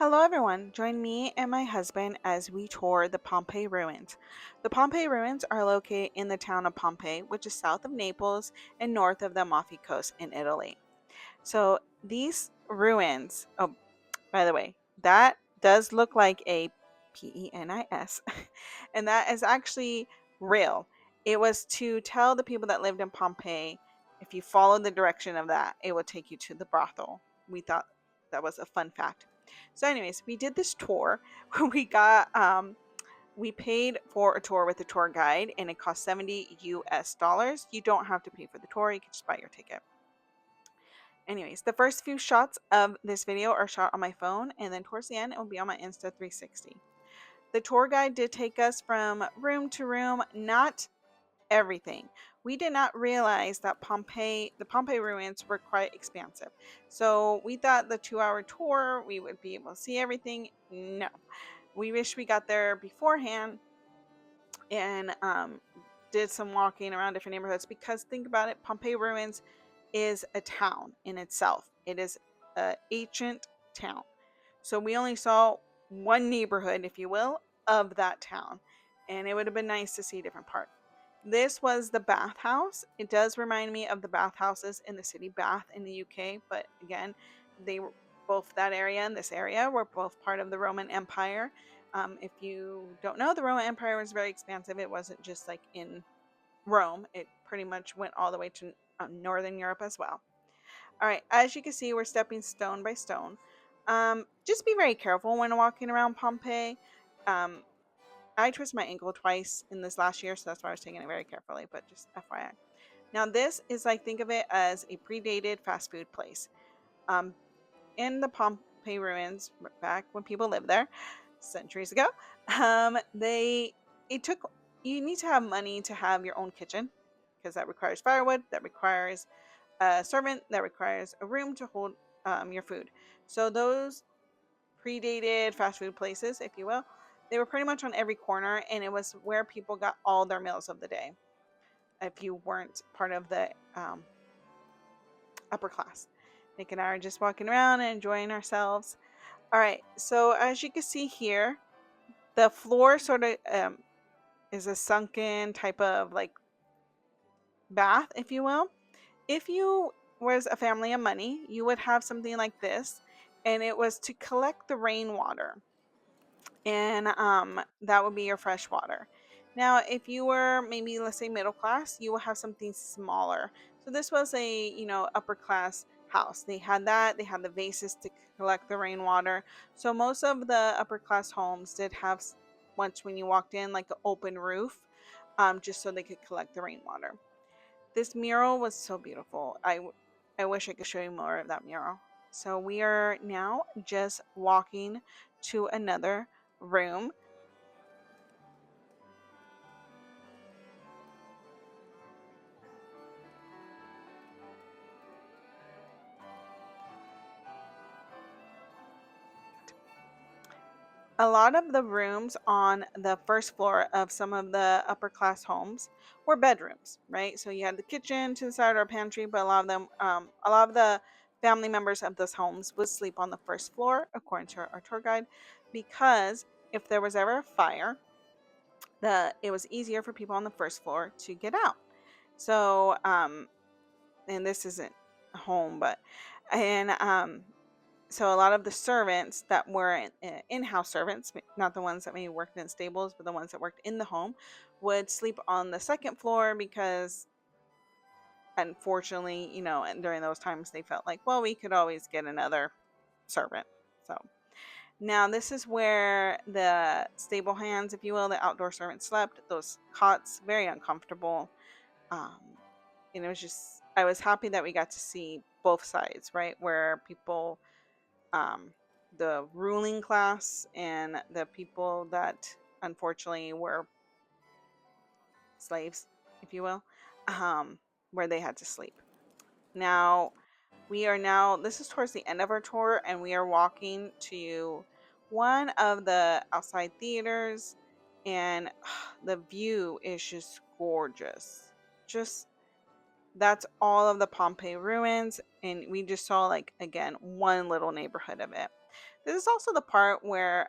Hello, everyone. Join me and my husband as we tour the Pompeii ruins. The Pompeii ruins are located in the town of Pompeii, which is south of Naples and north of the Amalfi Coast in Italy. So, these ruins, oh, by the way, that does look like a penis, and that is actually real. It was to tell the people that lived in Pompeii if you follow the direction of that, it will take you to the brothel. We thought that was a fun fact. So, anyways, we did this tour. We paid for a tour with a tour guide, and it cost 70 US dollars. You don't have to pay for the tour; you can just buy your ticket. Anyways, the first few shots of this video are shot on my phone, and then towards the end, it will be on my Insta 360. The tour guide did take us from room to room, not everything. We did not realize that the Pompeii ruins were quite expansive. So we thought the 2 hour tour, we would be able to see everything. No, we wish we got there beforehand and did some walking around different neighborhoods because think about it, Pompeii ruins is a town in itself. It is an ancient town. So we only saw one neighborhood, if you will, of that town. And it would have been nice to see a different part. This was the bathhouse. It does remind me of the bathhouses in the city Bath in the UK, but again, they were both that area and this area were both part of the Roman Empire. If you don't know, the Roman Empire was very expansive. It wasn't just like in Rome, it pretty much went all the way to Northern Europe as well. All right, as you can see, we're stepping stone by stone. Just be very careful when walking around Pompeii. Um, I twisted my ankle twice in this last year, so that's why I was taking it very carefully, but just FYI. Now, this is like, think of it as a predated fast food place. Um, in the Pompeii ruins, back when people lived there, centuries ago, it took, you need to have money to have your own kitchen because that requires firewood, that requires a servant, that requires a room to hold your food. So those predated fast food places, if you will, they were pretty much on every corner, and it was where people got all their meals of the day if you weren't part of the upper class. Nick and I are just walking around and enjoying ourselves. All right, so as you can see here, the floor sort of is a sunken type of like bath, if you will. If you was a family of money, you would have something like this, and it was to collect the rainwater, and that would be your fresh water. Now, if you were maybe, let's say, middle class, you will have something smaller. So this was a upper class house. They had that. They had the vases to collect the rainwater. So most of the upper class homes did have once when you walked in like an open roof, just so they could collect the rainwater. This mural was so beautiful. I wish I could show you more of that mural. So we are now just walking to another room. A lot of the rooms on the first floor of some of the upper class homes were bedrooms, right? So you had the kitchen to the side or a pantry, but a lot of the family members of those homes would sleep on the first floor, according to our tour guide, because if there was ever a fire, it was easier for people on the first floor to get out. So, and this isn't a home, but and so a lot of the servants that were in-house servants, not the ones that maybe worked in stables, but the ones that worked in the home, would sleep on the second floor because, unfortunately, and during those times they felt like, well, we could always get another servant. So now this is where the stable hands, if you will, the outdoor servants slept. Those cots, very uncomfortable. Um, and it was just, I was happy that we got to see both sides, right? Where people, um, the ruling class and the people that unfortunately were slaves, if you will, where they had to sleep. Now, this is towards the end of our tour, and we are walking to one of the outside theaters, and the view is just gorgeous. Just that's all of the Pompeii ruins, and we just saw like again one little neighborhood of it. This is also the part where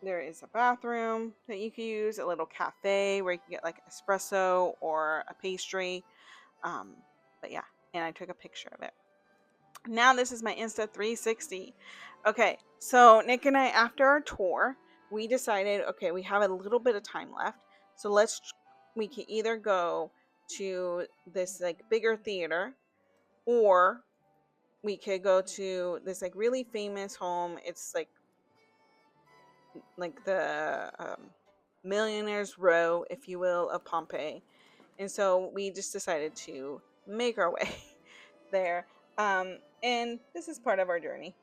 there is a bathroom that you can use, a little cafe where you can get like espresso or a pastry. Um, but yeah, and I took a picture of it. Now this is my Insta 360. Okay, so Nick and I, after our tour, we decided, okay, we have a little bit of time left, so we can either go to this like bigger theater, or we could go to this like really famous home. It's like the millionaires row, if you will, of Pompeii. And so we just decided to make our way there. And this is part of our journey.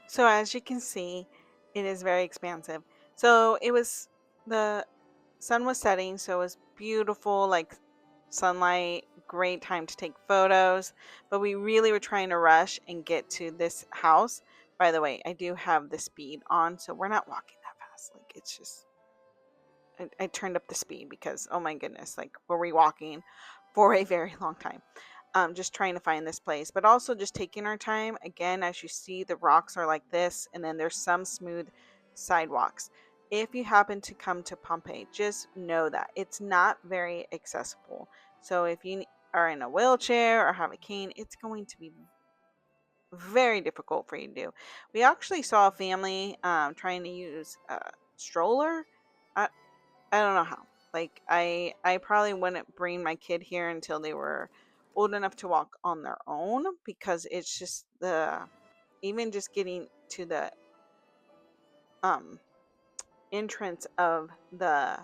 So as you can see, it is very expansive. So the sun was setting, so it was beautiful, like sunlight, great time to take photos. But we really were trying to rush and get to this house. By the way, I do have the speed on, so we're not walking that fast. Like it's just I turned up the speed because oh my goodness, like were we walking for a very long time. Just trying to find this place, but also just taking our time. Again, as you see, the rocks are like this, and then there's some smooth sidewalks. If you happen to come to Pompeii, just know that it's not very accessible. So if you are in a wheelchair or have a cane, it's going to be very difficult for you to do. We actually saw a family trying to use a stroller. I, I don't know how. Like I probably wouldn't bring my kid here until they were old enough to walk on their own, because it's just the even just getting to the um entrance of the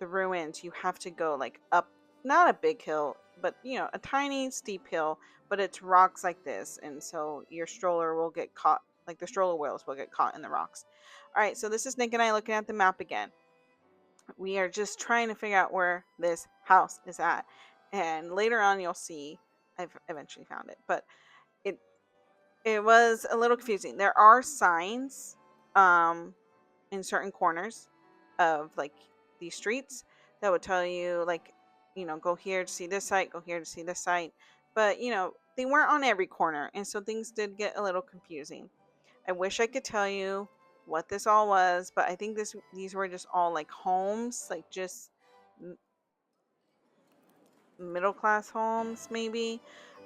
ruins, you have to go like up, not a big hill, but a tiny steep hill, but it's rocks like this, and so your stroller will get caught, like the stroller wheels will get caught in the rocks. All right, so this is Nick and I looking at the map again. We are just trying to figure out where this house is at. And later on, you'll see I've eventually found it, but it it was a little confusing. There are signs in certain corners of like these streets that would tell you like, go here to see this site, go here to see this site. But they weren't on every corner, and so things did get a little confusing. I wish I could tell you what this all was, but I think these were just all like homes, like just m- middle class homes maybe.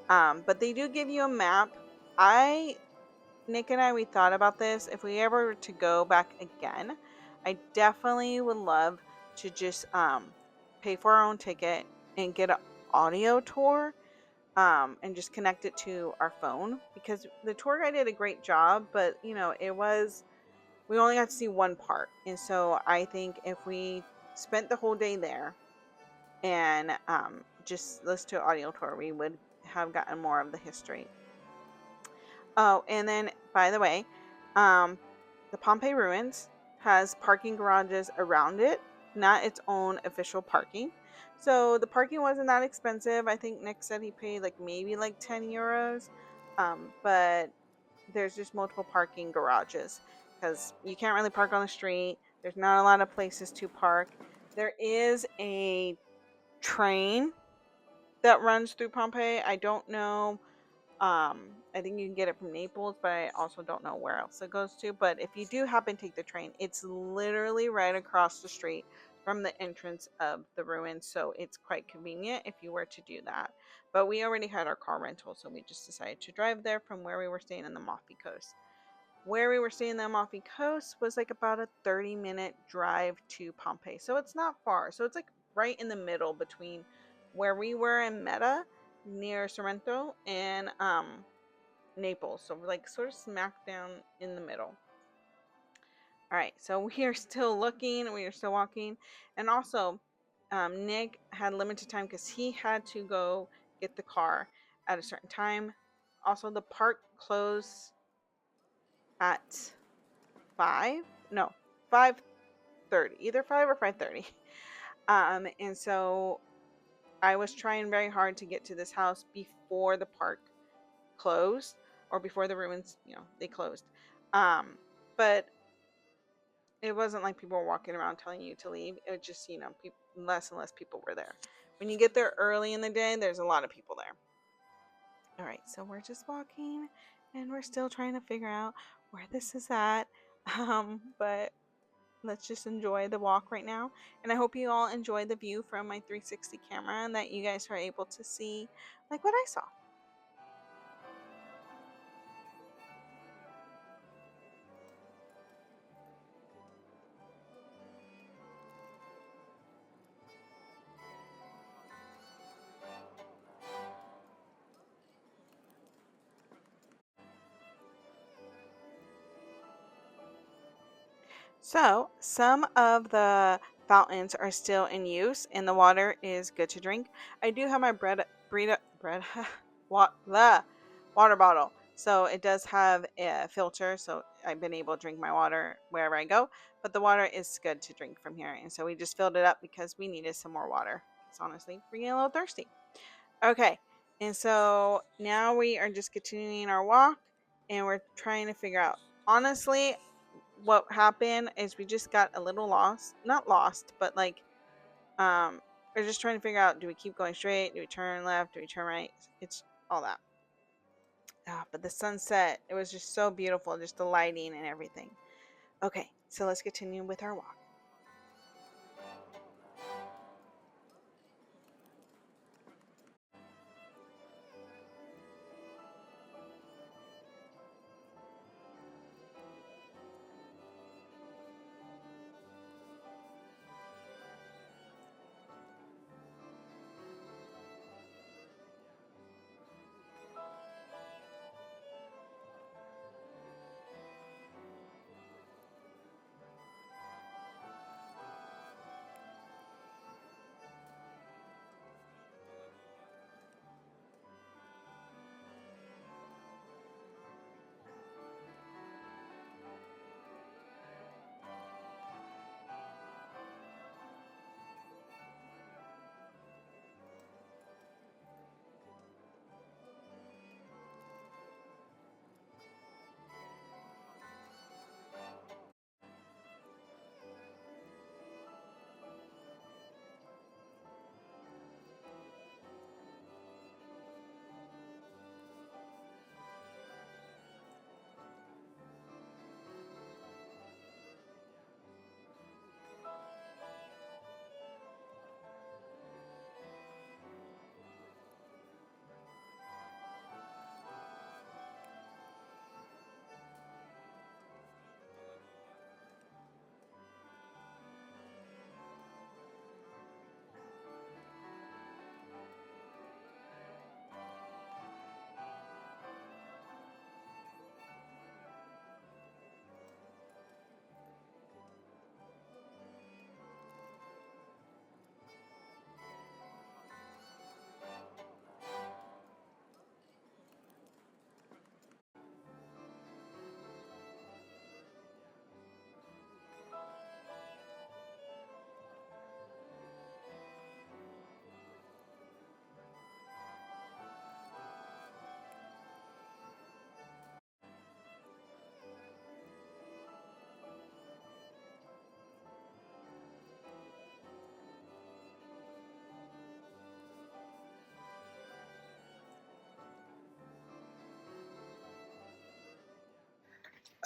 But they do give you a map. I Nick and I, we thought about this. If we ever were to go back again, I definitely would love to just pay for our own ticket and get an audio tour, and just connect it to our phone, because the tour guide did a great job, but we only got to see one part. And so I think if we spent the whole day there and just listened to an audio tour, we would have gotten more of the history. Oh, and then by the way, um, the Pompeii Ruins has parking garages around it, not its own official parking. So the parking wasn't that expensive. I think Nick said he paid like maybe like 10 euros. But there's just multiple parking garages because you can't really park on the street. There's not a lot of places to park. There is a train that runs through Pompeii. I don't know. I think you can get it from Naples, but I also don't know where else it goes to. But if you do happen to take the train, it's literally right across the street from the entrance of the ruins, so it's quite convenient if you were to do that. But we already had our car rental, so we just decided to drive there from where we were staying in the Amalfi Coast. Where we were staying in the Amalfi Coast was like about a 30-minute drive to Pompeii, so it's not far. So it's like right in the middle between where we were in Meta near Sorrento and Naples. So we're like sort of smack down in the middle. All right, so we are still looking, we are still walking, and also Nick had limited time because he had to go get the car at a certain time. Also, the park closed at 5. No, 5:30, either 5 or 5:30. And so I was trying very hard to get to this house before the park closed, or before the ruins, they closed. But it wasn't like people were walking around telling you to leave. It was just, less and less people were there. When you get there early in the day, there's a lot of people there. All right, so we're just walking and we're still trying to figure out where this is at. But let's just enjoy the walk right now. And I hope you all enjoy the view from my 360 camera and that you guys are able to see like what I saw. So, some of the fountains are still in use and the water is good to drink. I do have my water bottle. So, it does have a filter, so I've been able to drink my water wherever I go, but the water is good to drink from here. And so we just filled it up because we needed some more water. It's honestly, we're getting a little thirsty. Okay. And so now we are just continuing our walk and we're trying to figure out. Honestly, what happened is we just got a little lost. Not lost, but like we're just trying to figure out, do we keep going straight? Do we turn left? Do we turn right? It's all that. But the sunset, it was just so beautiful, just the lighting and everything. Okay, so let's continue with our walk.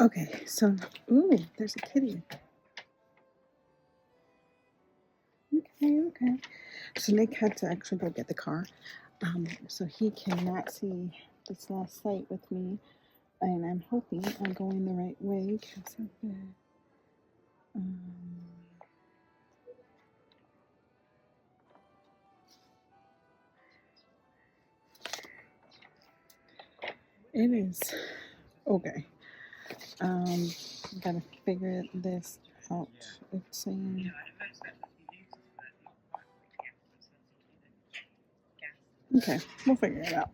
Okay, so, ooh, there's a kitty. Okay. So Nick had to actually go get the car. So he cannot see this last sight with me. And I'm hoping I'm going the right way because of the, um, It is okay. Gotta figure this out. It's saying okay. We'll figure it out.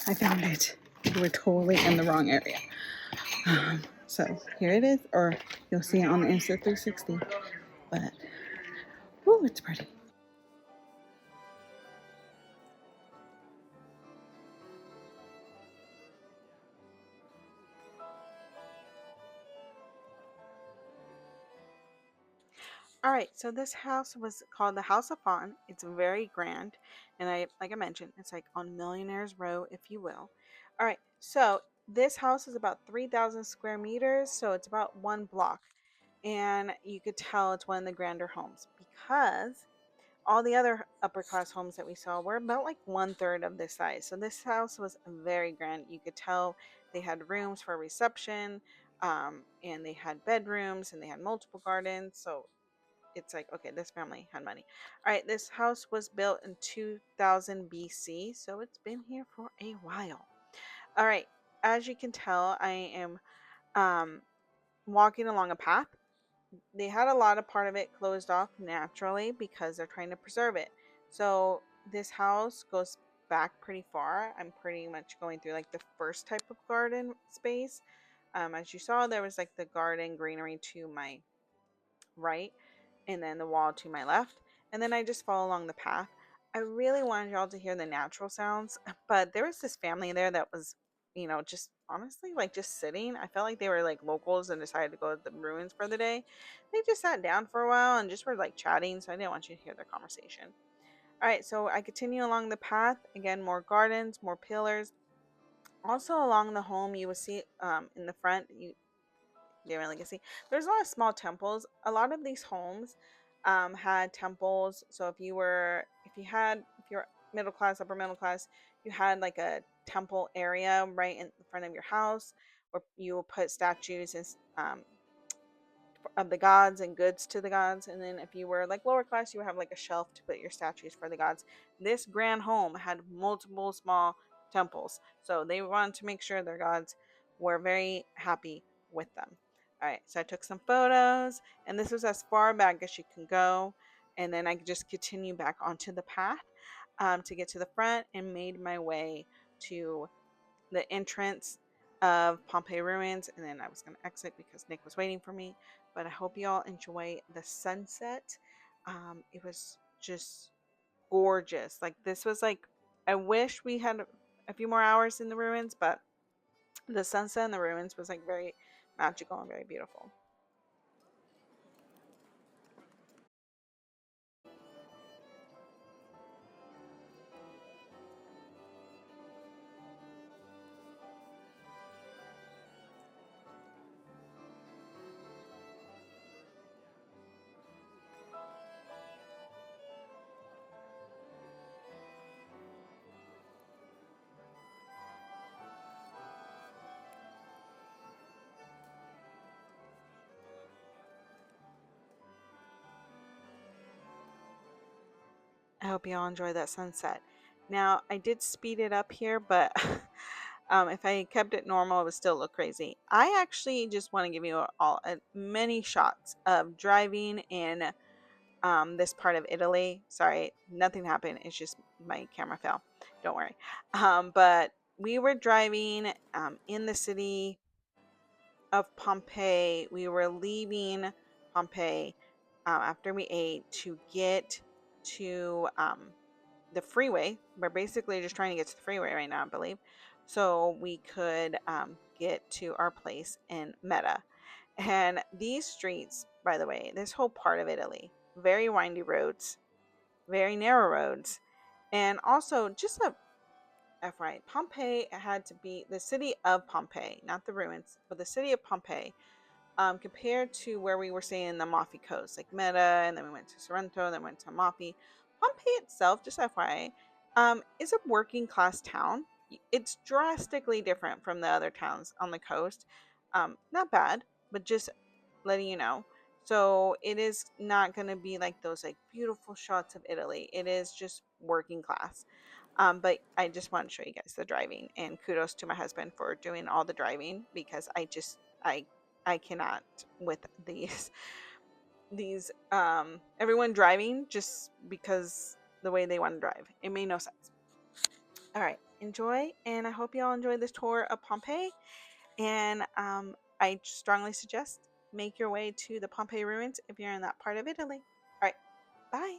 I found it. You were totally in the wrong area. So here it is, or you'll see it on the Insta360. But, oh, it's pretty. All right, so this house was called the House of Fawn. It's very grand, and like I mentioned, it's like on Millionaire's Row, if you will. All right, so this house is about 3,000 square meters, so it's about one block, and you could tell it's one of the grander homes because all the other upper class homes that we saw were about like one third of this size. So this house was very grand. You could tell they had rooms for reception, and they had bedrooms, and they had multiple gardens. So it's like, okay, this family had money. All right, this house was built in 2000 BC, so it's been here for a while. All right, as you can tell, I am um, walking along a path. They had a lot of part of it closed off naturally because they're trying to preserve it. So this house goes back pretty far. I'm pretty much going through like the first type of garden space. As you saw, there was like the garden greenery to my right and then the wall to my left. And then I just follow along the path. I really wanted y'all to hear the natural sounds, but there was this family there that was, just honestly like just sitting. I felt like they were like locals and decided to go to the ruins for the day. They just sat down for a while and just were like chatting, so I didn't want you to hear their conversation. All right, so I continue along the path. Again, more gardens, more pillars. Also along the home, you will see in the front, you didn't really get to see. There's a lot of small temples. A lot of these homes had temples. So if you're middle class, upper middle class, you had like a temple area right in front of your house where you will put statues and of the gods and goods to the gods. And then if you were like lower class, you would have like a shelf to put your statues for the gods. This grand home had multiple small temples. So they wanted to make sure their gods were very happy with them. All right, so I took some photos, and this was as far back as you can go. And then I could just continue back onto the path to get to the front and made my way to the entrance of Pompeii ruins, and then I was going to exit because Nick was waiting for me. But I hope you all enjoy the sunset. It was just gorgeous. Like this was like I wish we had a few more hours in the ruins, but the sunset in the ruins was like very magical and very beautiful. I hope you all enjoy that sunset. Now I did speed it up here, but if I kept it normal, it would still look crazy. I actually just want to give you all many shots of driving in this part of Italy. Sorry, nothing happened. It's just my camera fell. Don't worry. But we were driving in the city of Pompeii. We were leaving Pompeii after we ate to get to the freeway. We're basically just trying to get to the freeway right now, I believe, so we could get to our place in Meta. And these streets, by the way, this whole part of Italy, very windy roads, very narrow roads, and also just a FYI, Pompeii had to be the city of Pompeii, not the ruins, but the city of Pompeii, compared to where we were staying in the Amalfi Coast, like Meta, and then we went to Sorrento, then went to Amalfi. Pompeii itself, just FYI, is a working class town. It's drastically different from the other towns on the coast. Not bad, but just letting you know. So it is not going to be like those like beautiful shots of Italy. It is just working class. But I just want to show you guys the driving, and kudos to my husband for doing all the driving because I cannot with these everyone driving just because the way they want to drive. It made no sense. All right, enjoy, and I hope y'all enjoy this tour of Pompeii. And I strongly suggest make your way to the Pompeii ruins if you're in that part of Italy. All right, bye.